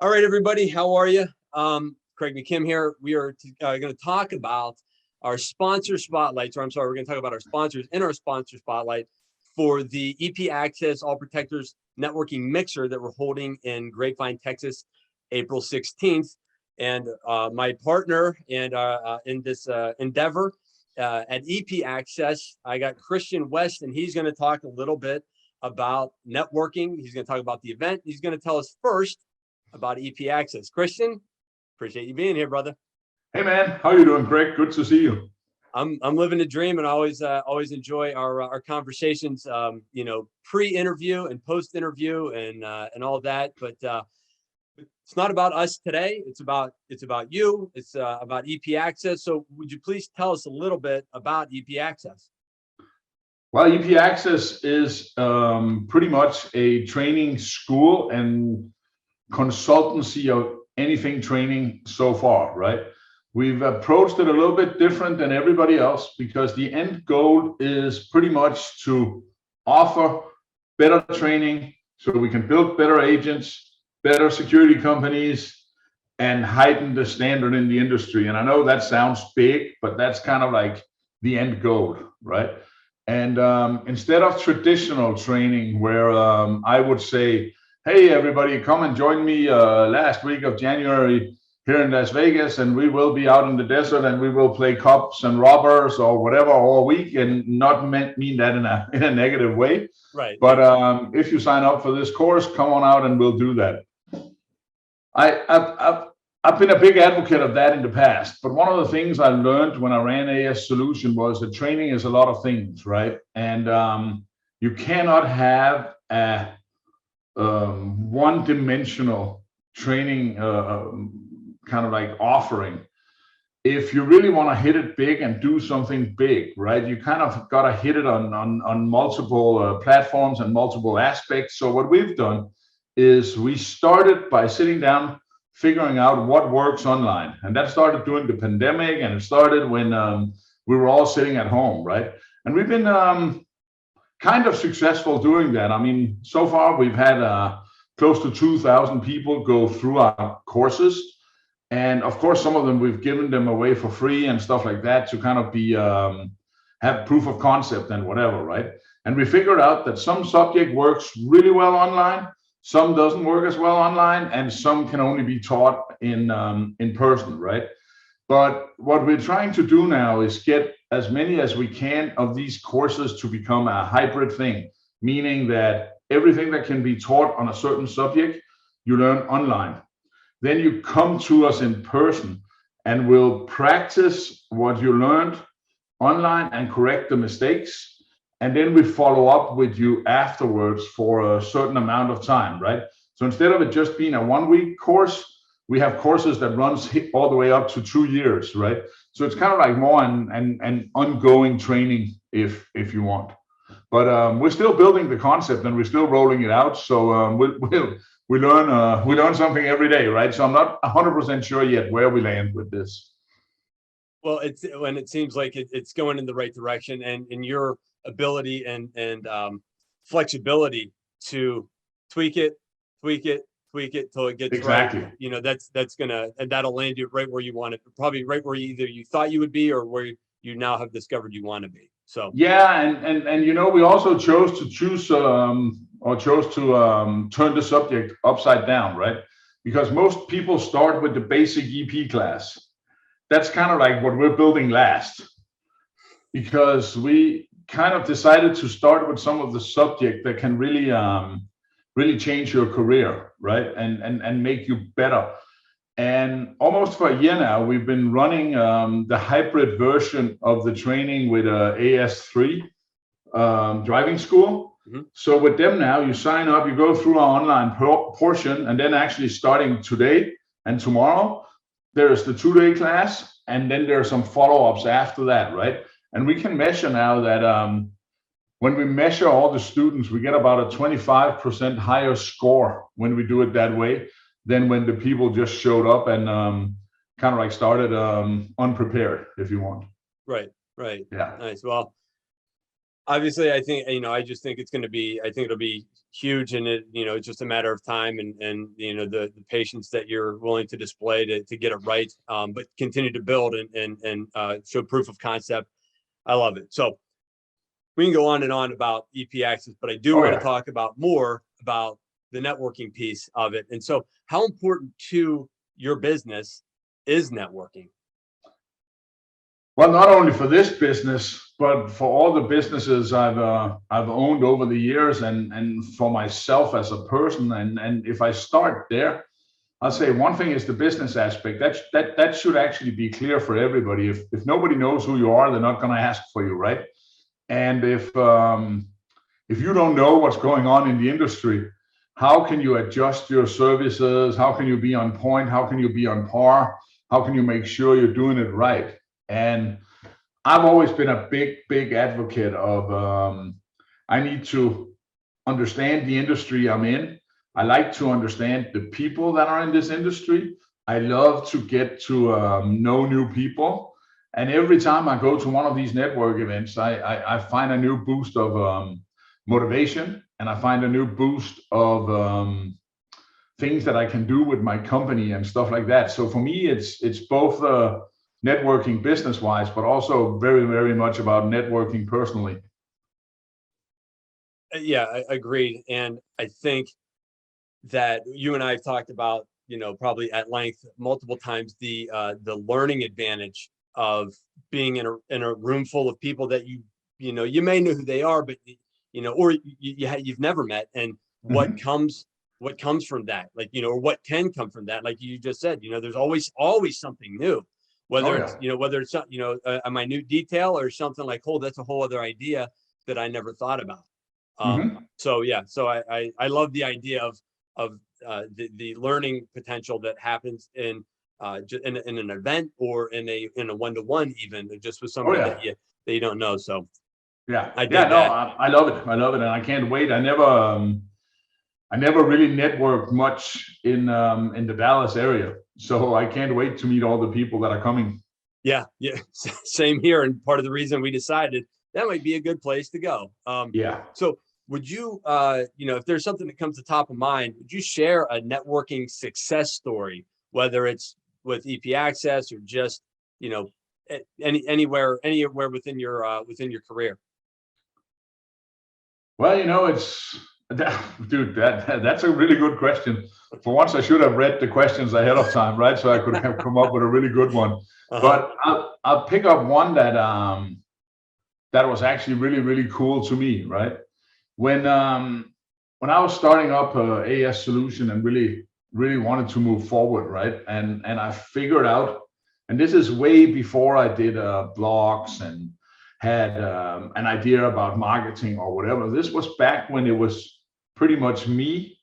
All right, everybody, how are you? Craig McKim here. We are going to talk about our sponsor spotlights, or I'm sorry, we're going to talk about our sponsors in our sponsor spotlight for the EP Access All Protectors Networking Mixer that we're holding in Grapevine, Texas, April 16th. And my partner and in this endeavor at EP Access, I got Christian West, and he's going to talk a little bit about networking. He's going to talk about the event. He's going to tell us first about EP Access. Christian, appreciate you being here, brother. Hey man, how you doing, Greg? Good to see you. I'm living a dream, and I always enjoy our conversations. Pre-interview and post-interview and all of that. But it's not about us today. It's about you. It's about EP Access. So would you please tell us a little bit about EP Access? Well, EP Access is pretty much a training school and consultancy of anything training so far, right? We've approached it a little bit different than everybody else because the end goal is pretty much to offer better training so we can build better agents, better security companies, and heighten the standard in the industry. And I know that sounds big, but that's kind of like the end goal, right? And instead of traditional training where I would say, hey, everybody, come and join me last week of January here in Las Vegas, and we will be out in the desert and we will play cops and robbers or whatever all week, and not mean that in a negative way. Right. But if you sign up for this course, come on out and we'll do that. I've been a big advocate of that in the past, but one of the things I learned when I ran AS Solution was that training is a lot of things, right? And you cannot have a one-dimensional training kind of like offering. If you really want to hit it big and do something big, right, you kind of got to hit it on multiple platforms and multiple aspects. So what we've done is we started by sitting down, figuring out what works online. And that started during the pandemic, and it started when we were all sitting at home, right? And we've been kind of successful doing that. I mean, so far we've had close to 2,000 people go through our courses. And of course, some of them we've given them away for free and stuff like that to kind of be have proof of concept and whatever, right? And we figured out that some subject works really well online, some doesn't work as well online, and some can only be taught in person, right? But what we're trying to do now is get as many as we can of these courses to become a hybrid thing, meaning that everything that can be taught on a certain subject, you learn online. Then you come to us in person and we'll practice what you learned online and correct the mistakes. And then we follow up with you afterwards for a certain amount of time, right? So instead of it just being a 1-week course, we have courses that runs all the way up to 2 years, right? So it's kind of like more an ongoing training if you want. But we're still building the concept and we're still rolling it out. So we learn something every day, right? So I'm not 100% sure yet where we land with this. Well, it seems like it's going in the right direction, and in your ability and flexibility to tweak it till it gets exactly right. That's gonna, and that'll land you right where you want it, probably right where either you thought you would be or where you now have discovered you want to be. So yeah, and we also chose to turn the subject upside down, right? Because most people start with the basic EP class. That's kind of like what we're building last, because we kind of decided to start with some of the subject that can really change your career, right? And make you better. And almost for a year now, we've been running the hybrid version of the training with AS3 driving school. Mm-hmm. So with them now, you sign up, you go through our online portion, and then actually starting today and tomorrow, there's the 2-day class, and then there are some follow-ups after that, right? And we can measure now that when we measure all the students, we get about a 25% higher score when we do it that way than when the people just showed up and kind of like started unprepared, if you want. Right. Yeah. Nice. Well, Obviously, I think, I just think it's going to be, I think it'll be huge, and it's just a matter of time, and the patience that you're willing to display to get it right, but continue to build and show proof of concept. I love it. So we can go on and on about EP Access, but I do want to talk about more about the networking piece of it. And so how important to your business is networking? Well, not only for this business, but for all the businesses I've owned over the years, and for myself as a person. And if I start there, I'll say one thing is the business aspect. That should actually be clear for everybody. If nobody knows who you are, they're not going to ask for you, right? And if you don't know what's going on in the industry, how can you adjust your services? How can you be on point? How can you be on par? How can you make sure you're doing it right? And I've always been a big advocate of I need to understand the industry I'm in. I like to understand the people that are in this industry. I love to get to know new people. And every time I go to one of these network events, I find a new boost of motivation, and I find a new boost of things that I can do with my company and stuff like that. So for me, it's both networking business-wise, but also very much about networking personally. Yeah, I agreed. And I think that you and I have talked about, probably at length multiple times, the learning advantage of being in a room full of people that you may know who they are, but or you've never met, and what comes from that, or what can come from that, like you just said, there's always something new, whether it's a minute detail or something like, oh, that's a whole other idea that I never thought about. So I love the idea of the learning potential that happens in an event, or in a one-to-one, even just with somebody that you don't know. So I love it. And I can't wait. I never really networked much in the Dallas area, so I can't wait to meet all the people that are coming. Yeah, same here. And part of the reason we decided that might be a good place to go. So would you, if there's something that comes to top of mind, would you share a networking success story, whether it's with EP Access or just, anywhere within your career? Well, that's a really good question. For once, I should have read the questions ahead of time, right? So I could have come up with a really good one. But I'll pick up one that was actually really cool to me, right? When I was starting up AS Solution and really wanted to move forward, right? And I figured out, and this is way before I did blogs and had an idea about marketing or whatever. This was back when it was pretty much me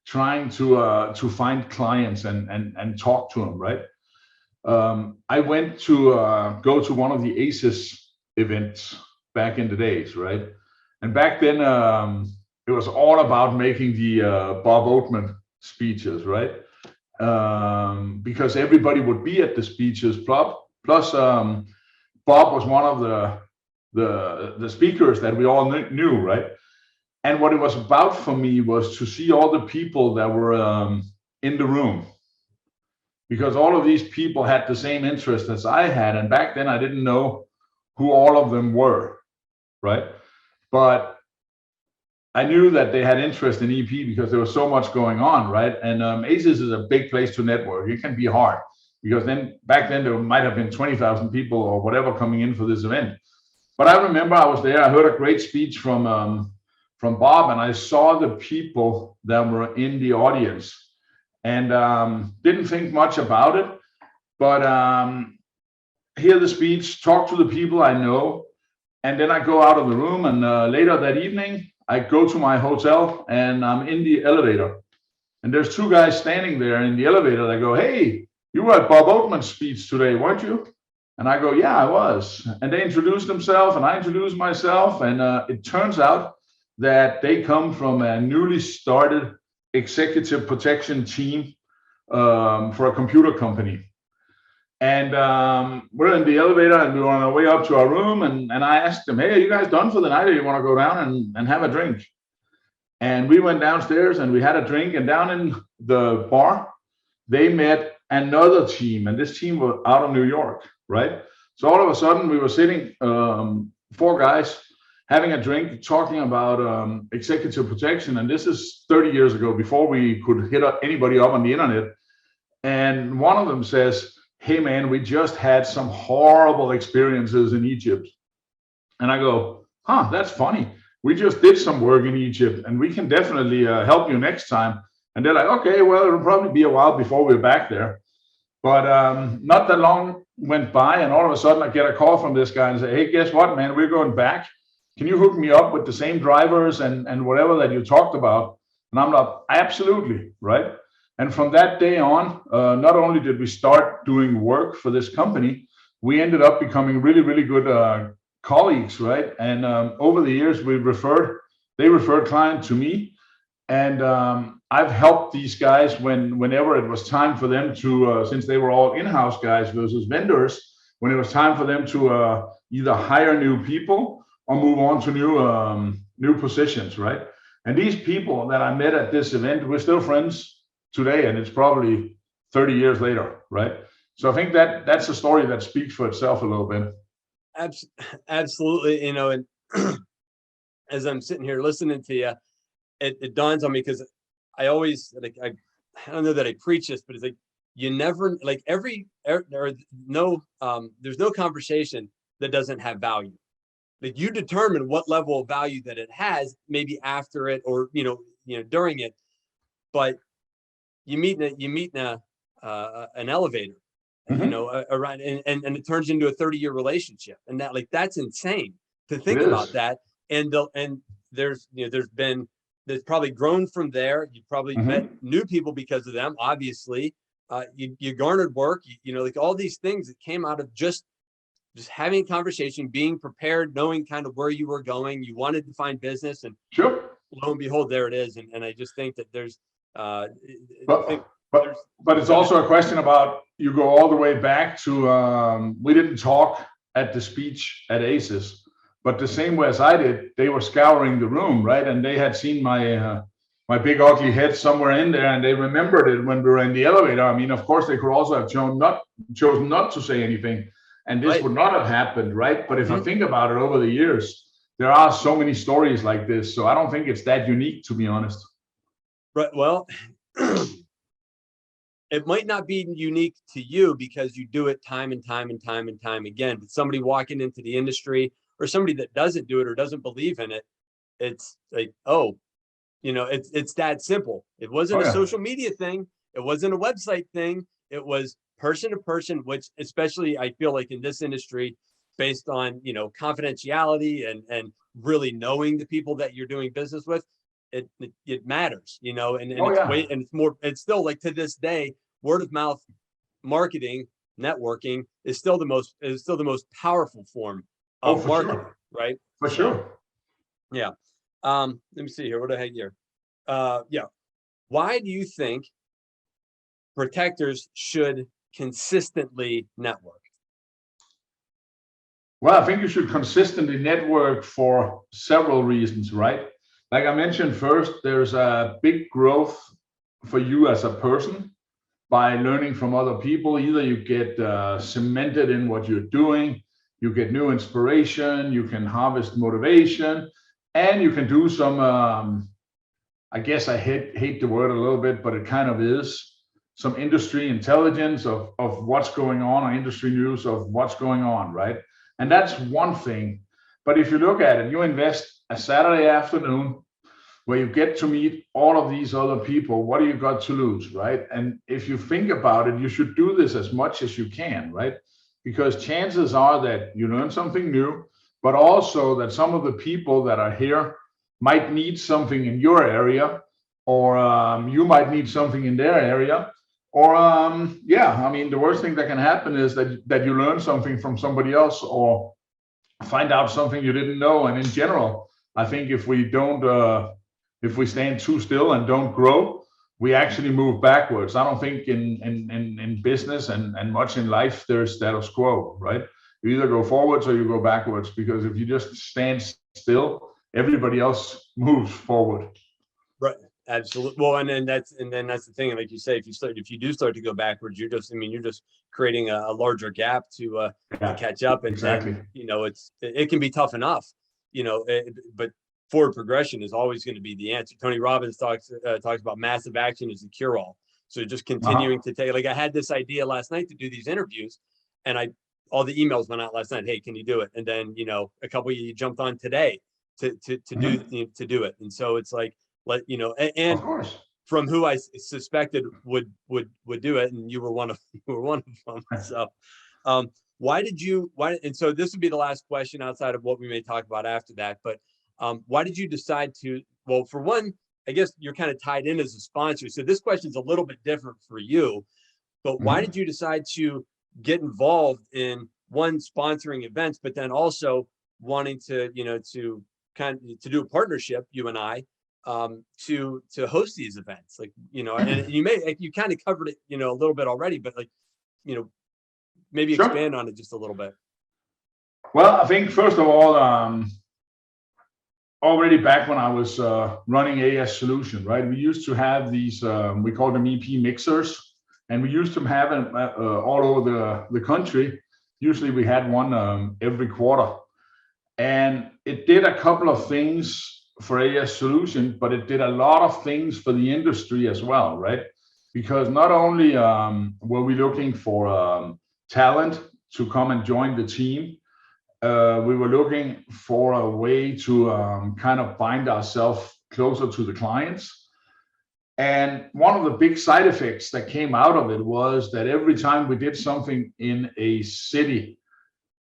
trying to find clients and talk to them, right? I went to go to one of the ACES events back in the days, right? And back then, it was all about making the Bob Oatman speeches, right? Because everybody would be at the speeches. Plus, Bob was one of the speakers that we all knew, right? And what it was about for me was to see all the people that were in the room, because all of these people had the same interest as I had. And back then, I didn't know who all of them were, right? But I knew that they had interest in EP because there was so much going on, right? And ACES is a big place to network. It can be hard because back then there might have been 20,000 people or whatever coming in for this event. But I remember I was there. I heard a great speech from Bob, and I saw the people that were in the audience, and didn't think much about it. But hear the speech, talk to the people I know. And then I go out of the room, and later that evening, I go to my hotel, and I'm in the elevator. And there's two guys standing there in the elevator. They go, "Hey, you were at Bob Oatman's speech today, weren't you?" And I go, "Yeah, I was." And they introduced themselves, and I introduced myself. And it turns out that they come from a newly started executive protection team for a computer company. And we're in the elevator and we were on our way up to our room. And I asked them, hey, are you guys done for the night, or you want to go down and have a drink? And we went downstairs and we had a drink. And down in the bar, they met another team. And this team was out of New York, right? So all of a sudden we were sitting, four guys having a drink, talking about executive protection. And this is 30 years ago, before we could hit anybody up on the internet. And one of them says, hey man, we just had some horrible experiences in Egypt. And I go, huh, that's funny. We just did some work in Egypt and we can definitely help you next time. And they're like, okay, well, it'll probably be a while before we're back there. But not that long went by, and all of a sudden I get a call from this guy and say, hey, guess what, man, we're going back. Can you hook me up with the same drivers and whatever that you talked about? And I'm like, absolutely, right? And from that day on, not only did we start doing work for this company, we ended up becoming really, really good colleagues, right? And over the years, they referred clients to me. And I've helped these guys whenever it was time for them to, since they were all in-house guys versus vendors, when it was time for them to either hire new people or move on to new positions, right? And these people that I met at this event, we're still friends today, and it's probably 30 years later, right? So I think that's a story that speaks for itself a little bit. Absolutely, and as I'm sitting here listening to you, it dawns on me, because I always, like, I don't know that I preach this, but it's like, you never, like, there's no conversation that doesn't have value. Like, you determine what level of value that it has, maybe after it, or during it. But you meet in an elevator, around, and it turns into a 30-year relationship, and that's insane to think about that. And there's probably grown from there. You probably met new people because of them. Obviously, you garnered work. Like all these things that came out of just having a conversation, being prepared, knowing kind of where you were going. You wanted to find business, and sure, lo and behold, there it is. And I just think that there's, but it's also a question about, you go all the way back to we didn't talk at the speech at ACES. But the same way as I did, they were scouring the room, right? And they had seen my big ugly head somewhere in there, and they remembered it when we were in the elevator. I mean, of course, they could also have chosen not to say anything, and this would not have happened, right? But if you think about it, over the years, there are so many stories like this. So I don't think it's that unique, to be honest. Right. Well, it might not be unique to you because you do it time and time and time and time again. But somebody walking into the industry, or somebody that doesn't do it or doesn't believe in it, it's like, it's that simple. It wasn't a social media thing. It wasn't a website thing. It was person to person, which, especially I feel like in this industry, based on, confidentiality and really knowing the people that you're doing business with, it matters, it's still, like, to this day, word of mouth marketing, networking is still the most powerful form of marketing, sure. Right? For sure. Yeah. Let me see here. What do I have here? Why do you think protectors should consistently network? Well, I think you should consistently network for several reasons, right? Like I mentioned first, there's a big growth for you as a person by learning from other people. Either you get cemented in what you're doing, you get new inspiration, you can harvest motivation, and you can do some, I guess I hate the word a little bit, but it kind of is, some industry intelligence of what's going on, or industry news of what's going on, right? And that's one thing. But if you look at it, you invest a Saturday afternoon where you get to meet all of these other people. What do you got to lose, right? And if you think about it, you should do this as much as you can, right? Because chances are that you learn something new, but also that some of the people that are here might need something in your area, or you might need something in their area. Or the worst thing that can happen is that you learn something from somebody else, or find out something you didn't know. And in general, I think if we stand too still and don't grow, we actually move backwards. I don't think in business and much in life there's status quo, right? You either go forwards or you go backwards, because if you just stand still, everybody else moves forward. Right. Absolutely. Well, and then that's the thing. Like you say, if you do start to go backwards, you're just creating a larger gap to catch up. And exactly. and, it can be tough enough, but forward progression is always going to be the answer. Tony Robbins talks about massive action is the cure all. So just continuing to take, like I had this idea last night to do these interviews, and all the emails went out last night. Hey, can you do it? And then, a couple of you jumped on today to do it. And so it's like, and of course, from who I suspected would do it, and you were one of them. So, and so this would be the last question outside of what we may talk about after that. But why did you decide to? Well, for one, I guess you're kind of tied in as a sponsor, so this question is a little bit different for you. But why did you decide to get involved in sponsoring events, but then also wanting to to do a partnership, you and I, to host these events, and you kind of covered it, a little bit already, but maybe Sure. expand on it just a little bit. Well, I think first of all, already back when I was running AS Solution, right? We used to have these, we call them EP mixers, and we used to have them all over the country. Usually we had one every quarter, and it did a couple of things for AS Solution, but it did a lot of things for the industry as well, right? Because not only were we looking for talent to come and join the team, we were looking for a way to kind of bind ourselves closer to the clients. And one of the big side effects that came out of it was that every time we did something in a city,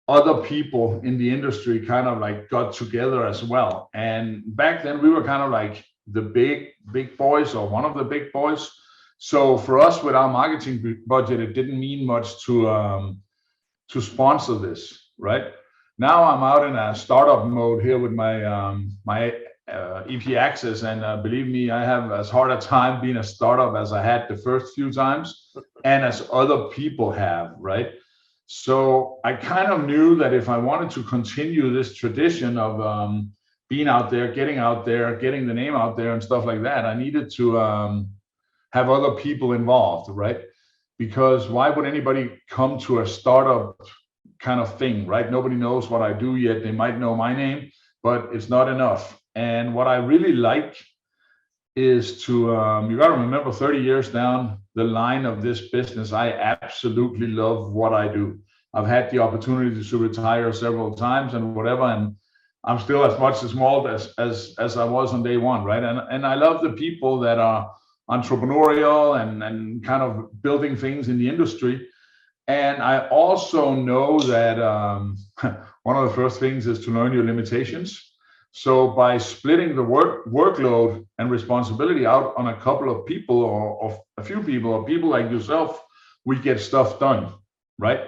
other people in the industry kind of like got together as well. And back then we were kind of like the big boys, or one of the big boys. So for us, with our marketing budget, it didn't mean much to sponsor this, right? Now I'm out in a startup mode here with my EP Access, and believe me, I have as hard a time being a startup as I had the first few times, and as other people have, right? So I kind of knew that if I wanted to continue this tradition of being out there, getting the name out there and stuff like that, I needed to have other people involved, right? Because why would anybody come to a startup kind of thing, right? Nobody knows what I do yet. They might know my name, but it's not enough. And what I really like is to, you got to remember, 30 years down the line of this business, I absolutely love what I do. I've had the opportunity to retire several times and whatever, and I'm still as much as small as I was on day one, right? And I love the people that are entrepreneurial and kind of building things in the industry. And I also know that one of the first things is to learn your limitations. So by splitting the workload and responsibility out on a couple of people, or a few people, or people like yourself, we get stuff done, right?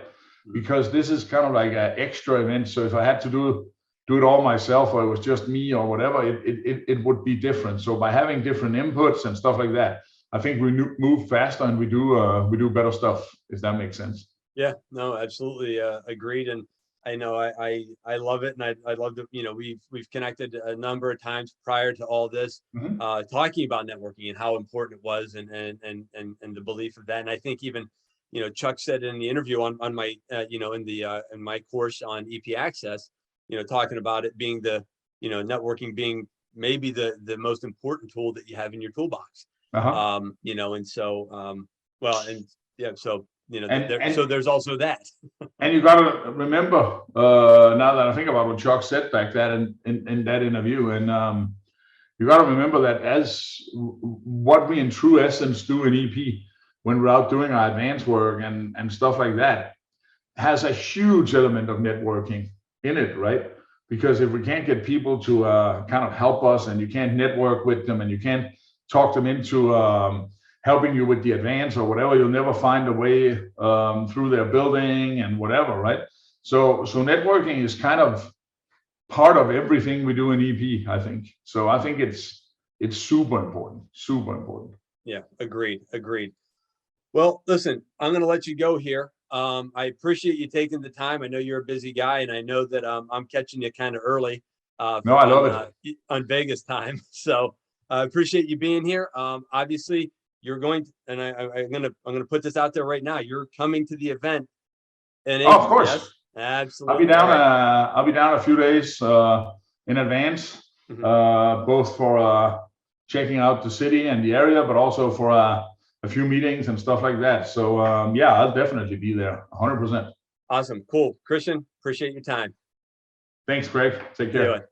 Because this is kind of like an extra event. So if I had to do it all myself, or it was just me or whatever, it would be different. So by having different inputs and stuff like that, I think we move faster and we do better stuff, if that makes sense. Yeah, no, absolutely agreed. And I know I love it, and I love to, we've connected a number of times prior to all this, talking about networking and how important it was, and the belief of that. And I think even, Chuck said in the interview on my in my course on EP Access, talking about it being networking being maybe the most important tool that you have in your toolbox. And so so there's also that. And you got to remember, now that I think about what Chuck said back then in that interview, and you got to remember that as what we in true essence do in EP, when we're out doing our advanced work and stuff like that, has a huge element of networking in it, right? Because if we can't get people to kind of help us, and you can't network with them, and you can't talk them into helping you with the advance or whatever, you'll never find a way through their building and whatever, right? So networking is kind of part of everything we do in EP, I think. So I think it's super important, super important. Yeah, agreed. Well, listen, I'm going to let you go here. I appreciate you taking the time. I know you're a busy guy, and I know that I'm catching you kind of early No, I love it. On Vegas time. So I appreciate you being here. Obviously, you're going to, and I'm gonna put this out there right now. You're coming to the event in Oh, April. of course. Yes? Absolutely. I'll be down. All right. I'll be down a few days in advance, both for checking out the city and the area, but also for a few meetings and stuff like that. So yeah, I'll definitely be there, 100%. Awesome. Cool. Christian, appreciate your time. Thanks, Craig. Take care.